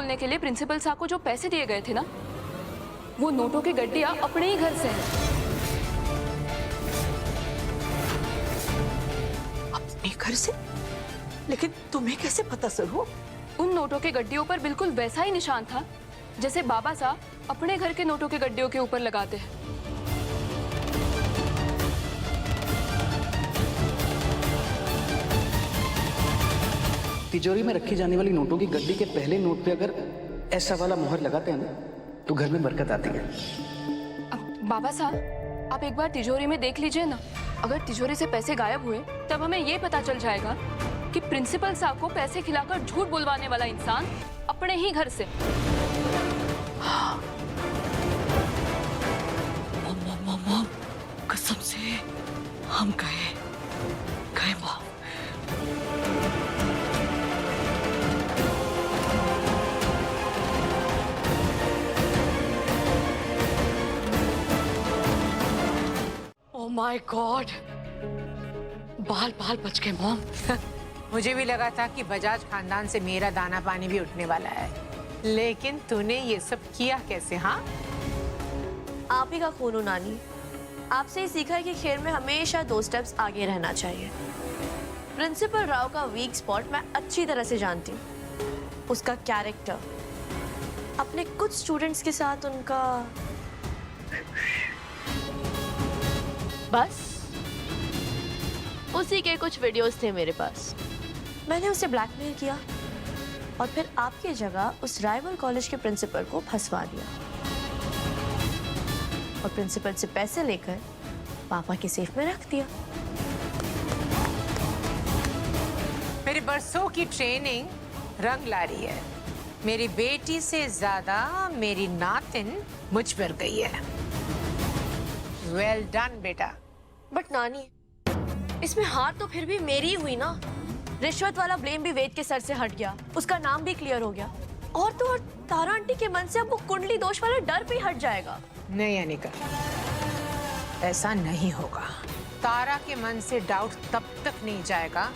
खोलने के लिए प्रिंसिपल साहब को जो पैसे दिए गए थे ना, वो नोटों की गड्डियां अपने ही घर से हैं। अपने घर से? लेकिन तुम्हें कैसे पता सरू? उन नोटों के गड्डियों पर बिल्कुल वैसा ही निशान था जैसे बाबा साहब अपने घर के नोटों के गड्डियों के ऊपर लगाते हैं। तिजोरी में रखी जाने वाली नोटों की गड्डी के पहले नोट पे अगर ऐसा वाला मोहर लगाते हैं ना, तो घर में बरकत आती है। बाबा साहब, आप एक बार तिजोरी में देख लीजिए ना। अगर तिजोरी से पैसे गायब हुए तब हमें ये पता चल जाएगा कि प्रिंसिपल साहब को पैसे खिलाकर झूठ बुलवाने वाला इंसान अपने ही घर से। मॉम, कसम से हम गए मॉम। ओह माय गॉड, बाल बच गए मॉम। मुझे भी लगा था कि बजाज खानदान से मेरा दाना पानी भी उठने वाला है, लेकिन तूने ये सब किया कैसे? हाँ, आप ही का खून हो नानी। आपसे ही सीखा है कि खेल में हमेशा 2 स्टेप्स आगे रहना चाहिए। प्रिंसिपल राव का वीक स्पॉट मैं अच्छी तरह से जानती हूँ, उसका कैरेक्टर। अपने कुछ स्टूडेंट्स के साथ उनका बस उसी के कुछ वीडियोस थे मेरे पास। मैंने उसे ब्लैकमेल किया और फिर आपकी जगह उस राइवल कॉलेज के प्रिंसिपल को फंसवा दिया और प्रिंसिपल से पैसे लेकर पापा के सेफ में रख दिया। मेरे बरसों की ट्रेनिंग रंग ला रही है। मेरी बेटी से ज्यादा मेरी नातिन मुझ पर गई है। वेल डन बेटा। बट नानी, इसमें हार तो फिर भी मेरी ही हुई ना। रिश्वत वाला ब्लेम भी वेद के सर से हट गया, उसका नाम भी क्लियर हो गया, और तो और तारा आंटी के मन से अब वो कुंडली दोष वाला डर भी हट जाएगा। नहीं अनिका, ऐसा नहीं होगा। तारा के मन से डाउट तब तक नहीं जाएगा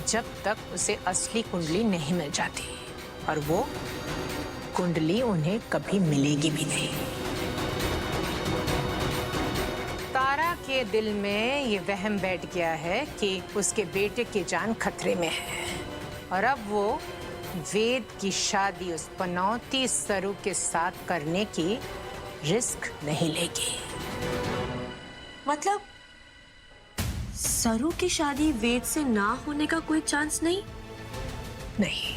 जब तक उसे असली कुंडली नहीं मिल जाती, और वो कुंडली उन्हें कभी मिलेगी भी नहीं। तारा के दिल में ये वहम बैठ गया है कि उसके बेटे की जान खतरे में है, और अब वो वेद की शादी उस पनौती सरू के साथ करने की रिस्क नहीं लेगी। मतलब सरू की शादी वेद से ना होने का कोई चांस नहीं? नहीं,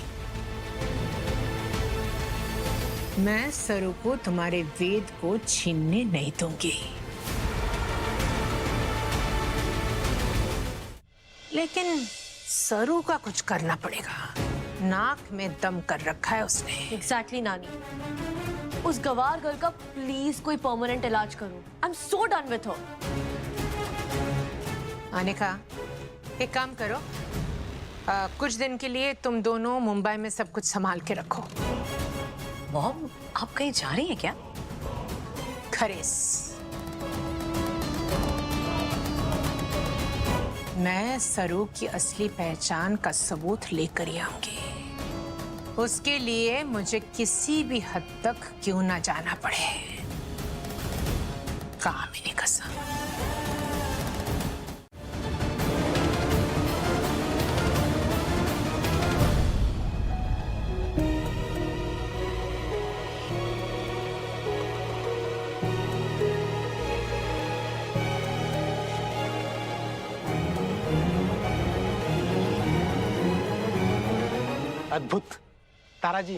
मैं सरू को तुम्हारे वेद को छीनने नहीं दूंगी। लेकिन सरू का कुछ करना पड़ेगा। नाक में दम कर रखा है उसने। एग्जैक्टली नानी, उस गवार गर्ल का प्लीज कोई परमानेंट इलाज करो। I am so done with her. Anika, एक काम करो, कुछ दिन के लिए तुम दोनों मुंबई में सब कुछ संभाल के रखो। मॉम, आप कहीं जा रही हैं क्या? खरेस, मैं सरू की असली पहचान का सबूत लेकर ही आऊंगी। उसके लिए मुझे किसी भी हद तक क्यों ना जाना पड़े। कहा मेरी कसम। अद्भुत। तारा जी,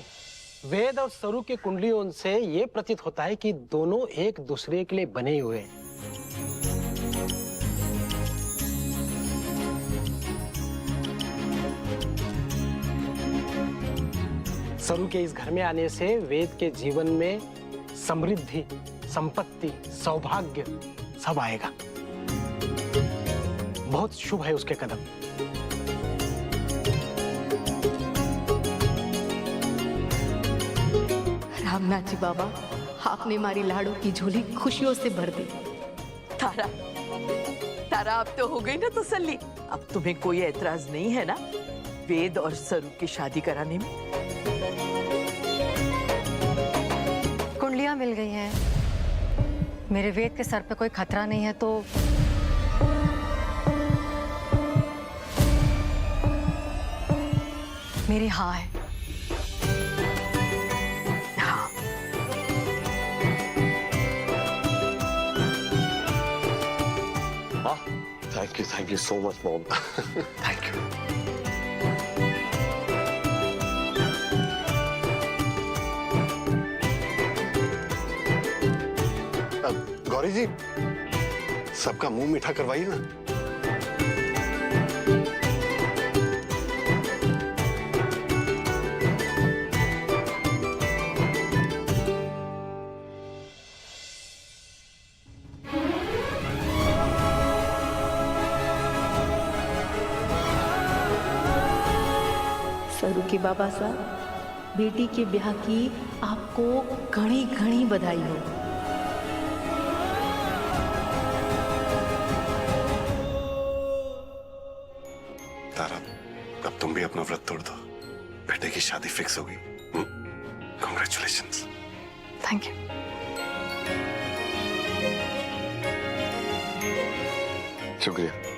वेद और सरू के कुंडलियों से ये प्रतीत होता है कि दोनों एक दूसरे के लिए बने हुए हैं। सरू के इस घर में आने से वेद के जीवन में समृद्धि, संपत्ति, सौभाग्य सब आएगा। बहुत शुभ है उसके कदम। रामनाथ जी बाबा, आपने हमारी लाड़ों की झोली खुशियों से भर दी। तारा, अब तो हो गई ना तसल्ली। अब तुम्हें कोई एतराज नहीं है ना वेद और सरू की शादी कराने में? खुशियां मिल गई हैं, मेरे वेद के सर पे कोई खतरा नहीं है, तो मेरी हाँ है। हाँ। Thank you so much, Mom. Thank you. Gauri जी, सबका मुंह मीठा करवाइए ना। सरू के बाबा साहब, बेटी के ब्याह की आपको घनी घनी बधाई हो। तारा, अब तुम भी अपना व्रत तोड़ दो, बेटे की शादी फिक्स होगी। Congratulations. Thank you. शुक्रिया।